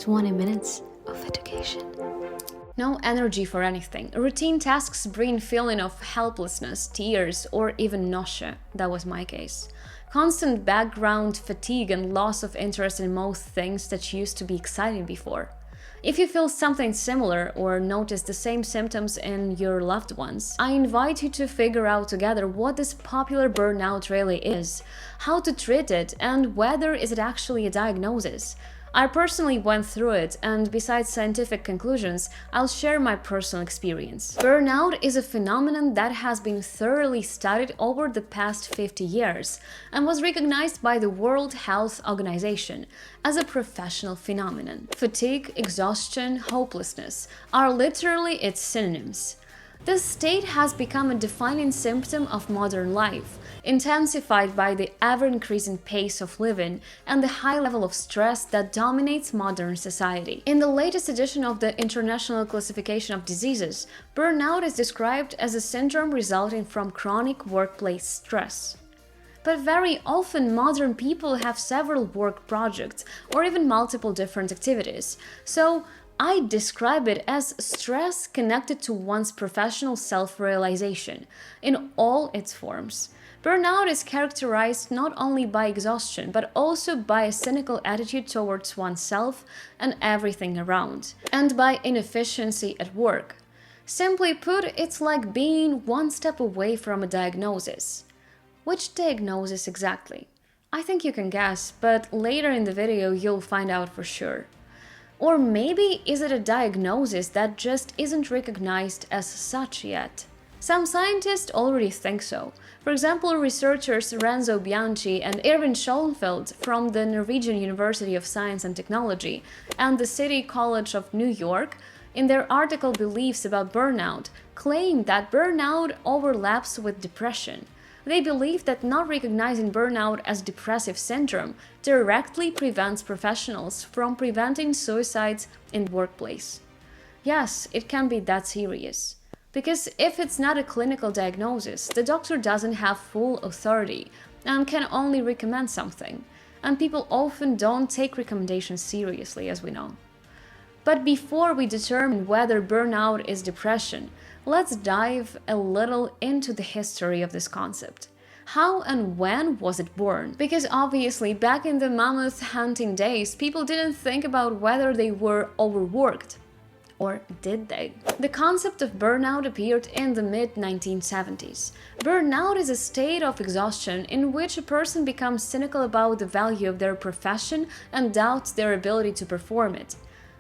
20 minutes of education. No energy for anything. Routine tasks bring feeling of helplessness, tears, or even nausea. That was my case. Constant background fatigue and loss of interest in most things that used to be exciting before. If you feel something similar or notice the same symptoms in your loved ones, I invite you to figure out together what this popular burnout really is, how to treat it, and whether is it actually a diagnosis. I personally went through it, and besides scientific conclusions, I'll share my personal experience. Burnout is a phenomenon that has been thoroughly studied over the past 50 years and was recognized by the World Health Organization as a professional phenomenon. Fatigue, exhaustion, hopelessness are literally its synonyms. This state has become a defining symptom of modern life, intensified by the ever-increasing pace of living and the high level of stress that dominates modern society. In the latest edition of the International Classification of Diseases, burnout is described as a syndrome resulting from chronic workplace stress. But very often, modern people have several work projects or even multiple different activities, so I describe it as stress connected to one's professional self-realization in all its forms. Burnout is characterized not only by exhaustion, but also by a cynical attitude towards oneself and everything around, and by inefficiency at work. Simply put, it's like being one step away from a diagnosis. Which diagnosis exactly? I think you can guess, but later in the video you'll find out for sure. Or maybe is it a diagnosis that just isn't recognized as such yet? Some scientists already think so. For example, researchers Renzo Bianchi and Irvin Schoenfeld from the Norwegian University of Science and Technology and the City College of New York, in their article Beliefs about Burnout, claim that burnout overlaps with depression. They believe that not recognizing burnout as depressive syndrome directly prevents professionals from preventing suicides in the workplace. Yes, it can be that serious. Because if it's not a clinical diagnosis, the doctor doesn't have full authority and can only recommend something. And people often don't take recommendations seriously, as we know. But before we determine whether burnout is depression, let's dive a little into the history of this concept. How and when was it born? Because obviously back in the mammoth hunting days, people didn't think about whether they were overworked. Or did they? The concept of burnout appeared in the mid-1970s. Burnout is a state of exhaustion in which a person becomes cynical about the value of their profession and doubts their ability to perform it.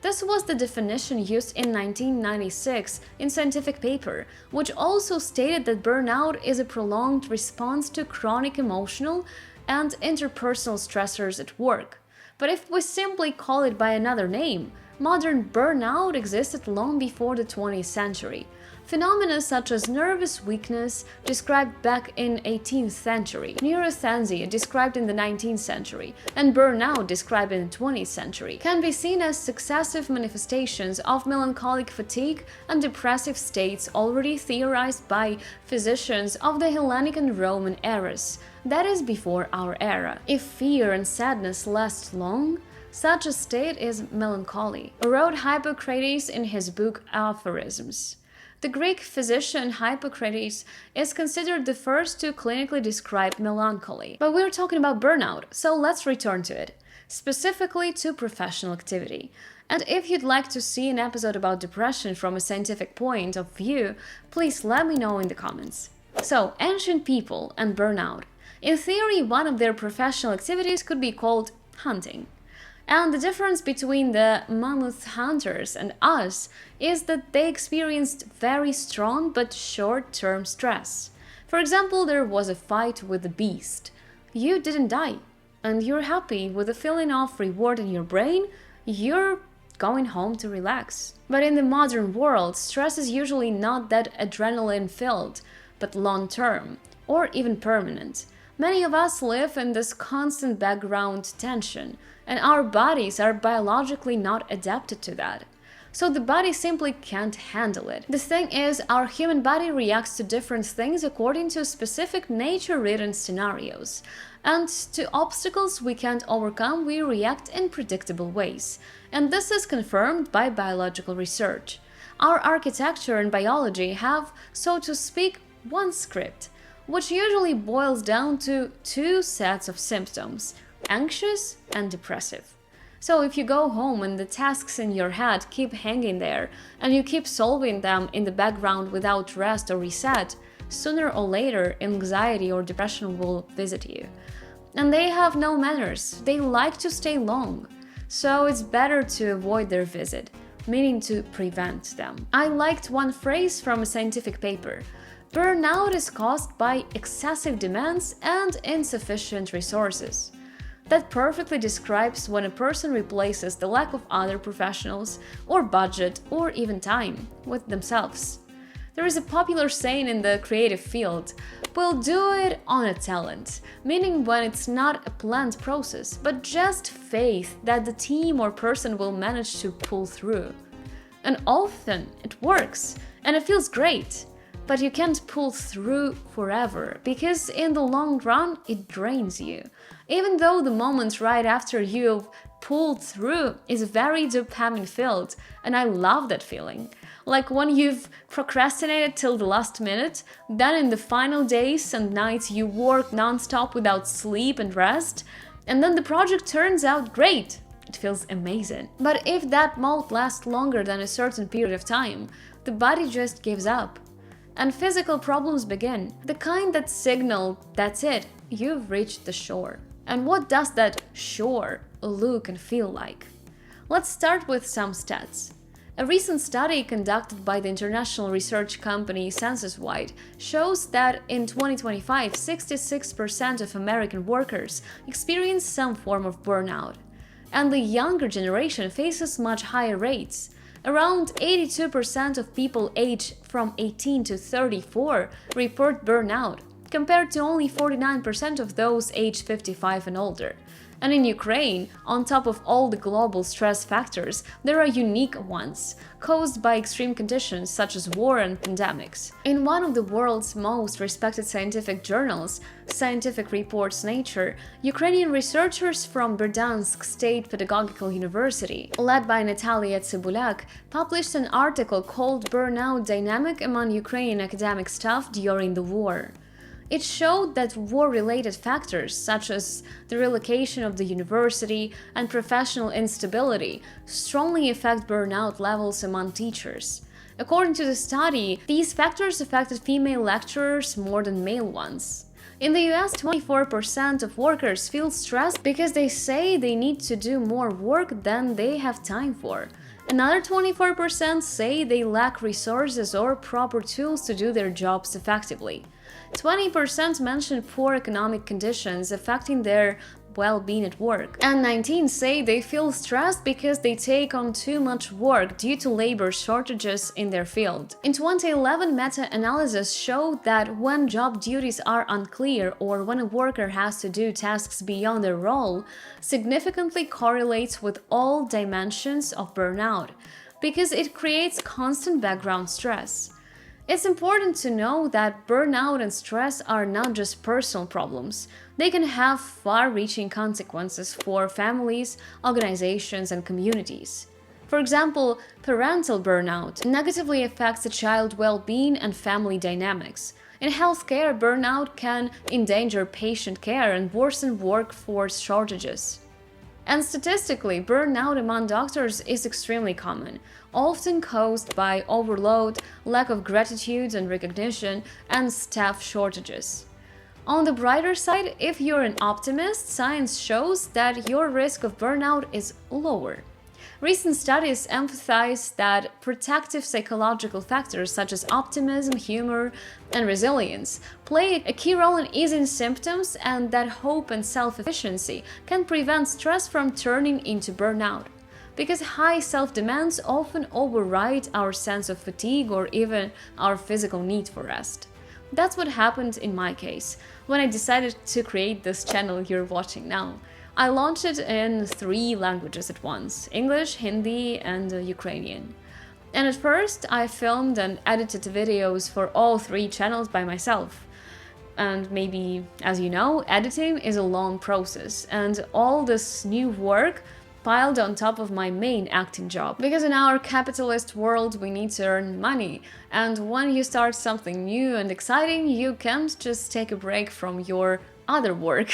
This was the definition used in 1996 in scientific paper, which also stated that burnout is a prolonged response to chronic emotional and interpersonal stressors at work. But if we simply call it by another name, modern burnout existed long before the 20th century. Phenomena such as nervous weakness, described back in 18th century, neurasthenia, described in the 19th century, and burnout, described in the 20th century, can be seen as successive manifestations of melancholic fatigue and depressive states already theorized by physicians of the Hellenic and Roman eras, that is, before our era. If fear and sadness last long, such a state is melancholy, wrote Hippocrates in his book Aphorisms. The Greek physician Hippocrates is considered the first to clinically describe melancholy. But we're talking about burnout, so let's return to it, specifically to professional activity. And if you'd like to see an episode about depression from a scientific point of view, please let me know in the comments. So, ancient people and burnout. In theory, one of their professional activities could be called hunting. And the difference between the mammoth hunters and us is that they experienced very strong but short-term stress. For example, there was a fight with a beast. You didn't die, and you're happy with the feeling of reward in your brain. You're going home to relax. But in the modern world, stress is usually not that adrenaline-filled, but long-term, or even permanent. Many of us live in this constant background tension, and our bodies are biologically not adapted to that. So the body simply can't handle it. The thing is, our human body reacts to different things according to specific nature-ridden scenarios. And to obstacles we can't overcome, we react in predictable ways. And this is confirmed by biological research. Our architecture and biology have, so to speak, one script, which usually boils down to two sets of symptoms: anxious and depressive. So if you go home and the tasks in your head keep hanging there, and you keep solving them in the background without rest or reset, sooner or later anxiety or depression will visit you. And they have no manners, they like to stay long. So it's better to avoid their visit, meaning to prevent them. I liked one phrase from a scientific paper: burnout is caused by excessive demands and insufficient resources. That perfectly describes when a person replaces the lack of other professionals, or budget, or even time with themselves. There is a popular saying in the creative field: we'll do it on a talent, meaning when it's not a planned process, but just faith that the team or person will manage to pull through. And often it works, and it feels great. But you can't pull through forever, because in the long run, it drains you. Even though the moment right after you've pulled through is very dopamine-filled, and I love that feeling. Like when you've procrastinated till the last minute, then in the final days and nights you work non-stop without sleep and rest, and then the project turns out great. It feels amazing. But if that mode lasts longer than a certain period of time, the body just gives up. And physical problems begin, the kind that signal that's it, you've reached the shore. And what does that shore look and feel like? Let's start with some stats. A recent study conducted by the international research company Censuswide shows that in 2025, 66% of American workers experience some form of burnout. And the younger generation faces much higher rates. Around 82% of people aged from 18 to 34 report burnout, compared to only 49% of those aged 55 and older. And in Ukraine, on top of all the global stress factors, there are unique ones, caused by extreme conditions such as war and pandemics. In one of the world's most respected scientific journals, Scientific Reports Nature, Ukrainian researchers from Berdansk State Pedagogical University, led by Natalia Tsibulak, published an article called "Burnout Dynamic Among Ukrainian Academic Staff During the War." It showed that war-related factors, such as the relocation of the university and professional instability, strongly affect burnout levels among teachers. According to the study, these factors affected female lecturers more than male ones. In the US, 24% of workers feel stressed because they say they need to do more work than they have time for. Another 24% say they lack resources or proper tools to do their jobs effectively. 20% mention poor economic conditions affecting their well-being at work. And 19% say they feel stressed because they take on too much work due to labor shortages in their field. In 2011, meta-analysis showed that when job duties are unclear or when a worker has to do tasks beyond their role, significantly correlates with all dimensions of burnout, because it creates constant background stress. It's important to know that burnout and stress are not just personal problems. They can have far-reaching consequences for families, organizations, and communities. For example, parental burnout negatively affects a child's well-being and family dynamics. In healthcare, burnout can endanger patient care and worsen workforce shortages. And statistically, burnout among doctors is extremely common, often caused by overload, lack of gratitude and recognition, and staff shortages. On the brighter side, if you're an optimist, science shows that your risk of burnout is lower. Recent studies emphasize that protective psychological factors such as optimism, humor, and resilience play a key role in easing symptoms, and that hope and self-efficiency can prevent stress from turning into burnout. Because high self-demands often override our sense of fatigue or even our physical need for rest. That's what happened in my case, when I decided to create this channel you're watching now. I launched it in 3 languages at once: English, Hindi, and Ukrainian. And at first, I filmed and edited videos for all 3 channels by myself. And maybe, as you know, editing is a long process, and all this new work piled on top of my main acting job. Because in our capitalist world, we need to earn money, and when you start something new and exciting, you can't just take a break from your other work.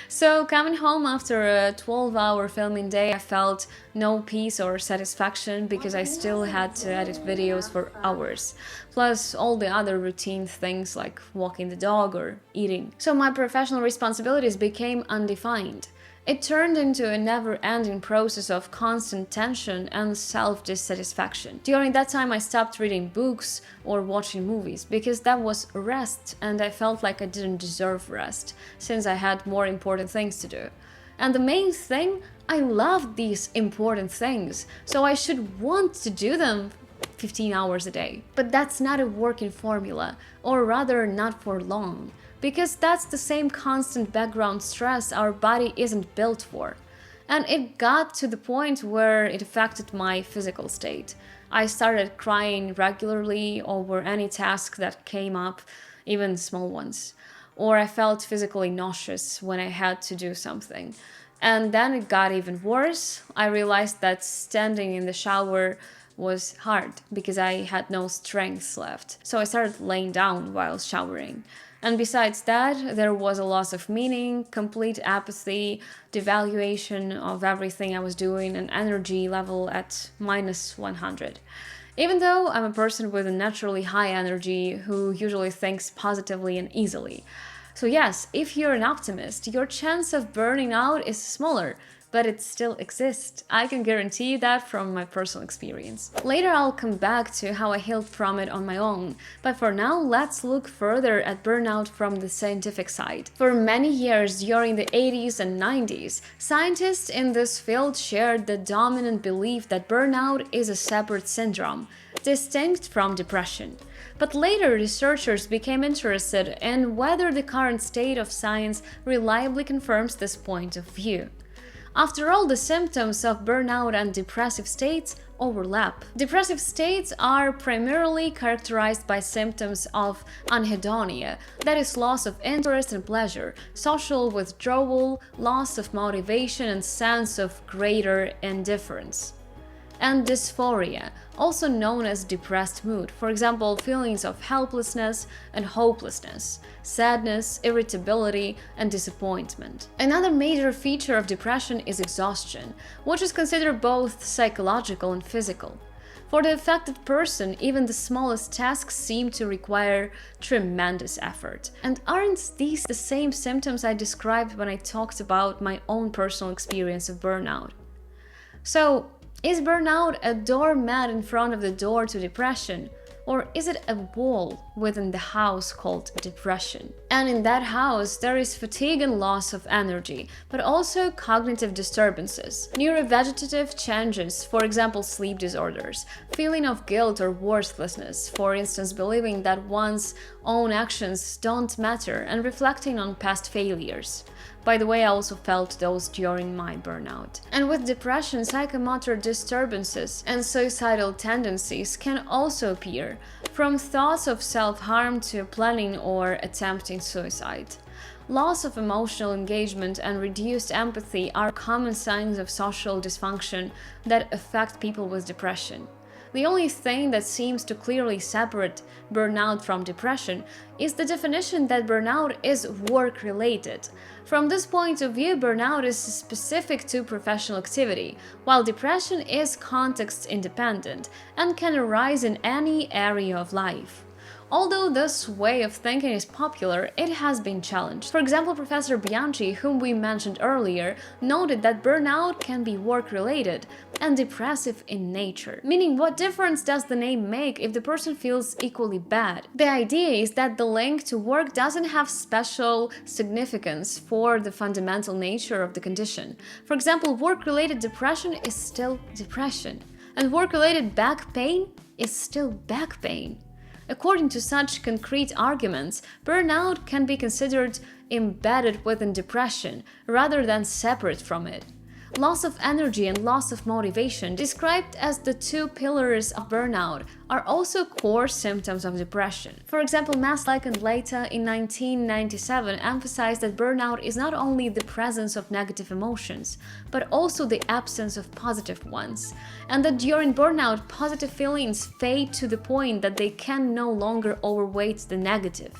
So coming home after a 12-hour filming day, I felt no peace or satisfaction because I still had to edit videos for hours, plus all the other routine things like walking the dog or eating. So my professional responsibilities became undefined. It turned into a never-ending process of constant tension and self-dissatisfaction. During that time, I stopped reading books or watching movies because that was rest, and I felt like I didn't deserve rest since I had more important things to do. And the main thing, I loved these important things, so I should want to do them 15 hours a day. But that's not a working formula, or rather not for long. Because that's the same constant background stress our body isn't built for. And it got to the point where it affected my physical state. I started crying regularly over any task that came up, even small ones. Or I felt physically nauseous when I had to do something. And then it got even worse. I realized that standing in the shower was hard because I had no strength left. So I started laying down while showering. And besides that, there was a loss of meaning, complete apathy, devaluation of everything I was doing, and energy level at minus 100. Even though I'm a person with a naturally high energy who usually thinks positively and easily. So yes, if you're an optimist, your chance of burning out is smaller, but it still exists. I can guarantee you that from my personal experience. Later I'll come back to how I healed from it on my own, but for now let's look further at burnout from the scientific side. For many years during the 80s and 90s, scientists in this field shared the dominant belief that burnout is a separate syndrome, distinct from depression. But later researchers became interested in whether the current state of science reliably confirms this point of view. After all, the symptoms of burnout and depressive states overlap. Depressive states are primarily characterized by symptoms of anhedonia, that is, loss of interest and pleasure, social withdrawal, loss of motivation, and sense of greater indifference. And dysphoria, also known as depressed mood, for example, feelings of helplessness and hopelessness, sadness, irritability, and disappointment. Another major feature of depression is exhaustion, which is considered both psychological and physical. For the affected person, even the smallest tasks seem to require tremendous effort. And aren't these the same symptoms I described when I talked about my own personal experience of burnout? So, is burnout a doormat in front of the door to depression? Or is it a wall within the house called depression? And in that house, there is fatigue and loss of energy, but also cognitive disturbances, neurovegetative changes, for example, sleep disorders, feeling of guilt or worthlessness, for instance, believing that one's own actions don't matter, and reflecting on past failures. By the way, I also felt those during my burnout. And with depression, psychomotor disturbances and suicidal tendencies can also appear, from thoughts of self-harm to planning or attempting suicide. Loss of emotional engagement and reduced empathy are common signs of social dysfunction that affect people with depression. The only thing that seems to clearly separate burnout from depression is the definition that burnout is work-related. From this point of view, burnout is specific to professional activity, while depression is context-independent and can arise in any area of life. Although this way of thinking is popular, it has been challenged. For example, Professor Bianchi, whom we mentioned earlier, noted that burnout can be work-related and depressive in nature. Meaning, what difference does the name make if the person feels equally bad? The idea is that the link to work doesn't have special significance for the fundamental nature of the condition. For example, work-related depression is still depression, and work-related back pain is still back pain. According to such concrete arguments, burnout can be considered embedded within depression rather than separate from it. Loss of energy and loss of motivation, described as the two pillars of burnout, are also core symptoms of depression. For example, Maslach and Leita in 1997 emphasized that burnout is not only the presence of negative emotions, but also the absence of positive ones, and that during burnout, positive feelings fade to the point that they can no longer overweight the negative.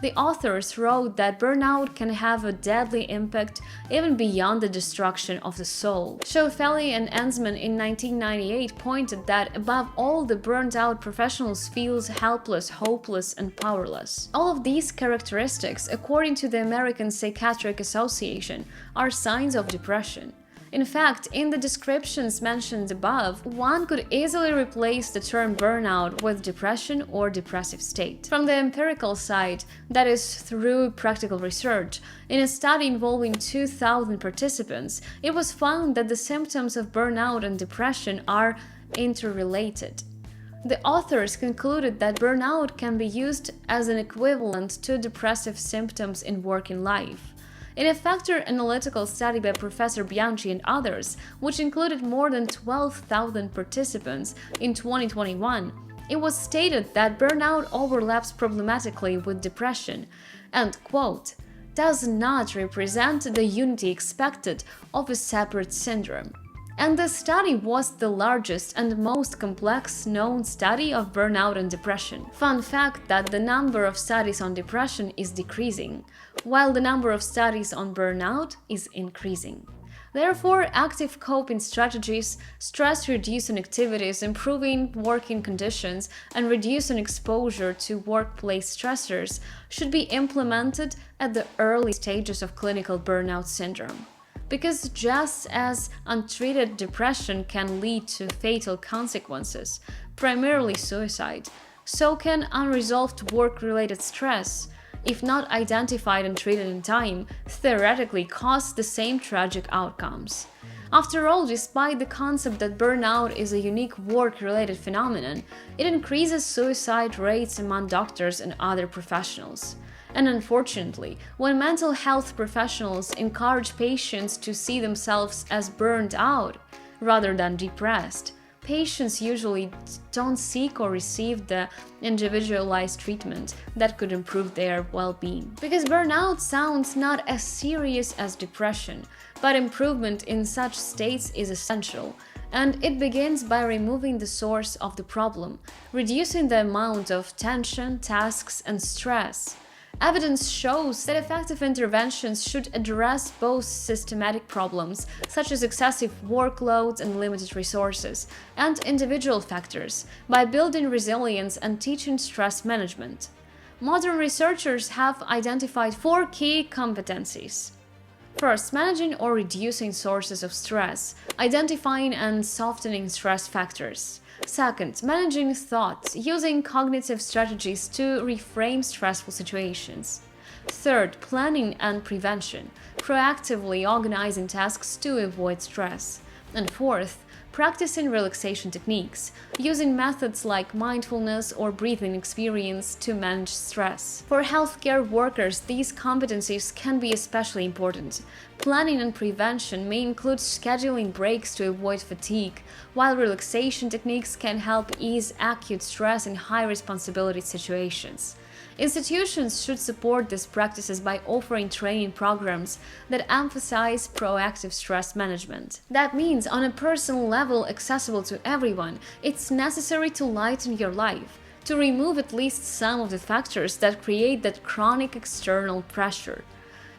The authors wrote that burnout can have a deadly impact even beyond the destruction of the soul. Schoefele and Ensman in 1998 pointed that above all, the burned out professionals feels helpless, hopeless, and powerless. All of these characteristics, according to the American Psychiatric Association, are signs of depression. In fact, in the descriptions mentioned above, one could easily replace the term burnout with depression or depressive state. From the empirical side, that is through practical research, in a study involving 2,000 participants, it was found that the symptoms of burnout and depression are interrelated. The authors concluded that burnout can be used as an equivalent to depressive symptoms in working life. In a factor analytical study by Professor Bianchi and others, which included more than 12,000 participants in 2021, it was stated that burnout overlaps problematically with depression and, quote, does not represent the unity expected of a separate syndrome. And the study was the largest and most complex known study of burnout and depression. Fun fact that the number of studies on depression is decreasing, while the number of studies on burnout is increasing. Therefore, active coping strategies, stress-reducing activities, improving working conditions, and reducing exposure to workplace stressors should be implemented at the early stages of clinical burnout syndrome. Because just as untreated depression can lead to fatal consequences, primarily suicide, so can unresolved work-related stress, if not identified and treated in time, theoretically cause the same tragic outcomes. After all, despite the concept that burnout is a unique work-related phenomenon, it increases suicide rates among doctors and other professionals. And unfortunately, when mental health professionals encourage patients to see themselves as burned out rather than depressed, patients usually don't seek or receive the individualized treatment that could improve their well-being. Because burnout sounds not as serious as depression, but improvement in such states is essential. And it begins by removing the source of the problem, reducing the amount of tension, tasks, and stress. Evidence shows that effective interventions should address both systematic problems, such as excessive workloads and limited resources, and individual factors, by building resilience and teaching stress management. Modern researchers have identified 4 key competencies. First, managing or reducing sources of stress, identifying and softening stress factors. Second, managing thoughts, using cognitive strategies to reframe stressful situations. Third, planning and prevention, proactively organizing tasks to avoid stress. And fourth, practicing relaxation techniques, using methods like mindfulness or breathing experience to manage stress. For healthcare workers, these competencies can be especially important. Planning and prevention may include scheduling breaks to avoid fatigue, while relaxation techniques can help ease acute stress in high-responsibility situations. Institutions should support these practices by offering training programs that emphasize proactive stress management. That means, on a personal level accessible to everyone, it's necessary to lighten your life, to remove at least some of the factors that create that chronic external pressure,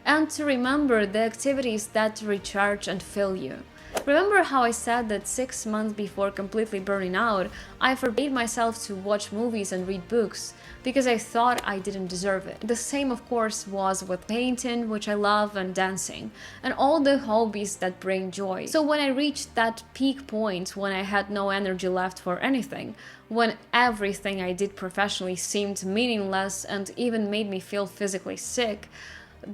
and to remember the activities that recharge and fill you. Remember how I said that 6 months before completely burning out, I forbade myself to watch movies and read books because I thought I didn't deserve it. The same, of course, was with painting, which I love, and dancing, and all the hobbies that bring joy. So when I reached that peak point, when I had no energy left for anything, when everything I did professionally seemed meaningless and even made me feel physically sick,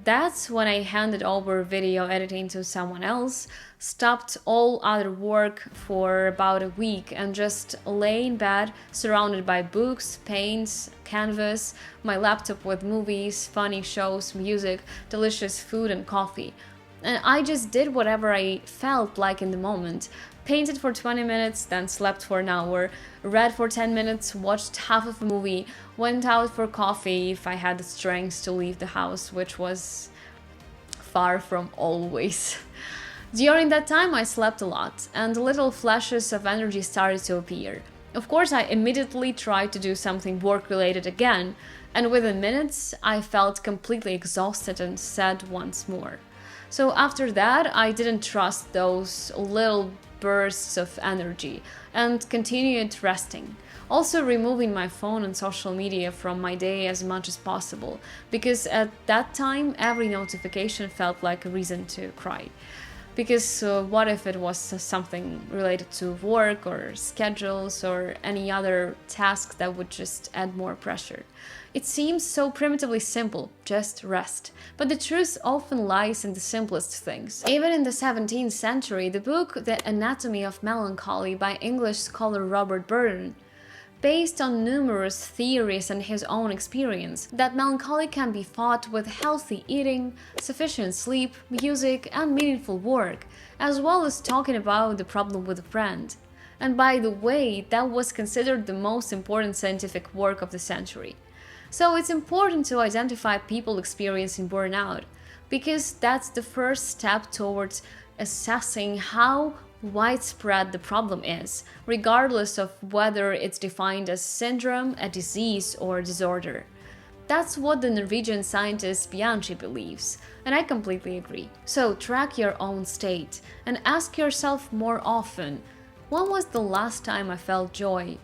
that's when I handed over video editing to someone else, stopped all other work for about a week, and just lay in bed surrounded by books, paints, canvas, my laptop with movies, funny shows, music, delicious food, and coffee. And I just did whatever I felt like in the moment. Painted for 20 minutes, then slept for an hour, read for 10 minutes, watched half of a movie, went out for coffee if I had the strength to leave the house, which was far from always. During that time, I slept a lot, and little flashes of energy started to appear. Of course, I immediately tried to do something work-related again, and within minutes, I felt completely exhausted and sad once more. So after that, I didn't trust those little bursts of energy and continued resting. Also removing my phone and social media from my day as much as possible, because at that time, every notification felt like a reason to cry. Because what if it was something related to work or schedules or any other task that would just add more pressure? It seems so primitively simple, just rest. But the truth often lies in the simplest things. Even in the 17th century, the book The Anatomy of Melancholy by English scholar Robert Burton, based on numerous theories and his own experience, that melancholy can be fought with healthy eating, sufficient sleep, music, and meaningful work, as well as talking about the problem with a friend. And by the way, that was considered the most important scientific work of the century. So it's important to identify people experiencing burnout, because that's the first step towards assessing how widespread the problem is, regardless of whether it's defined as syndrome, a disease, or disorder. That's what the Norwegian scientist Bianchi believes, and I completely agree. So track your own state and ask yourself more often, when was the last time I felt joy?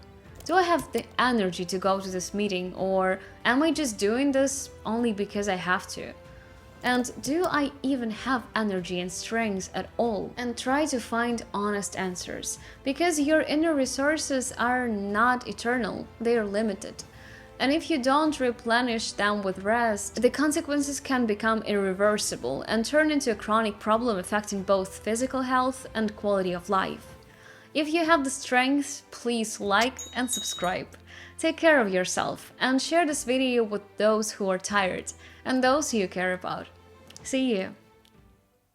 Do I have the energy to go to this meeting, or am I just doing this only because I have to? And do I even have energy and strength at all? And try to find honest answers, because your inner resources are not eternal, they are limited. And if you don't replenish them with rest, the consequences can become irreversible and turn into a chronic problem affecting both physical health and quality of life. If you have the strength, please like and subscribe. Take care of yourself and share this video with those who are tired and those you care about. See you!